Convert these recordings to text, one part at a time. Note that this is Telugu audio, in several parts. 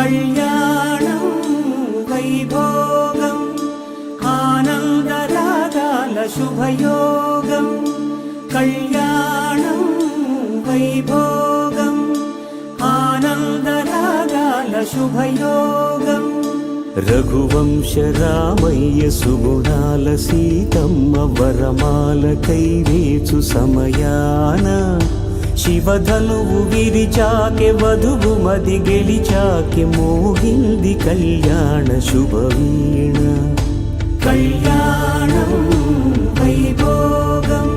కళ్యాణం వైభోగం ఆనందరాగాల శుభయోగం కళ్యాణం వైభోగం ఆనందరాగాల శుభయోగం రఘువంశ రామయ్య సుగుణాల సీతమ్మ వరమాల కైవేచు సమయాన శివధనువు విరిచాకె వధువు మది గెలిచాకె మోగింది కళ్యాణ శుభవీణ కళ్యాణం వైభోగం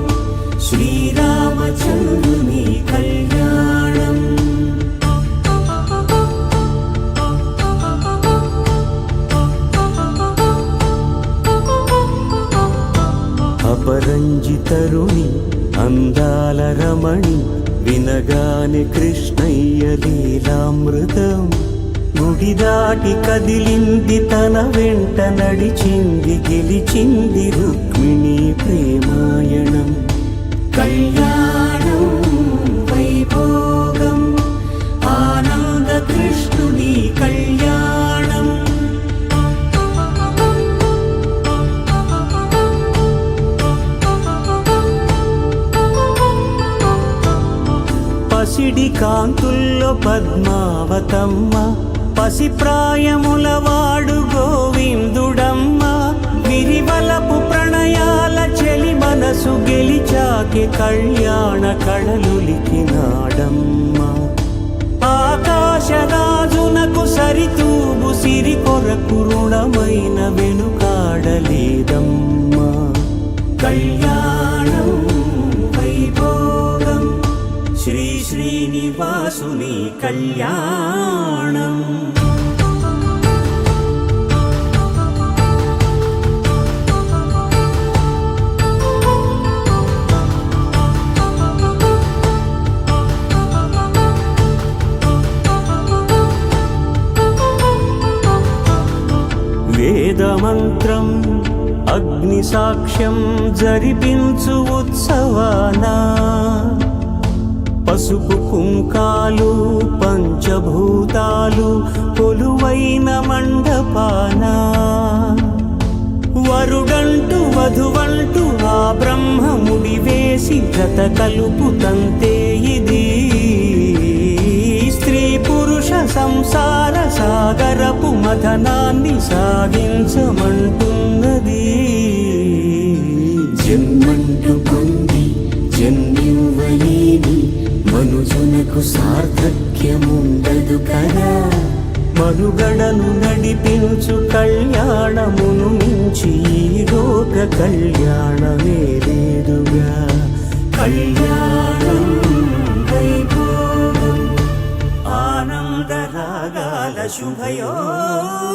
శ్రీరామచంద్రుని కళ్యాణం అపరంజి తరుణి అందాల రమణి వినగానే కృష్ణయ్య లీలామృతం గుడి దాటి కదిలింది తన వెంట నడిచింది గెలిచింది రుక్మిణి ప్రేమాయణం కళ్యాణం వైభోగం ఆనంద కృష్ణుని కళ్యాణం పసిడి కాంతుల్లో పద్మావతమ్మ పసిప్రాయముల వాడు గోవిందుడమ్మ విరివలపు ప్రణయాల చెలి మనసు గెలిచాకె కళ్యాణ కళలులికినాడమ్మ ఆకాశరాజునకు సరితూబు సిరి కొరకు రుణమైన వెనుకాడలేదమ్మ కళ్యాణం వైభోగం శ్రీ శ్రీనివాసుని కళ్యాణం వేదమంత్రం అగ్ని సాక్ష్యం జరిపించు ఉత్సవానా పసుపు కుంకాలు పంచభూతాలు కొలువైన మండపాన వరుడంటూ వధువంటూ ఆ బ్రహ్మముడి వేసి జత కలుపుతంతే ఇది స్త్రీ పురుష సంసార సాగరపు మథనాన్ని సాగించమంటున్నది జన్మంటూ పొంది జన్మివ్వలేని మనుజునకు సార్థక్యముండదు కదా మనుగడను నడిపించు కళ్యాణమును మించి ఈ లోక కళ్యాణమే లేదుగా కళ్యాణం వైభోగం ఆనందరాగాల శుభయోగం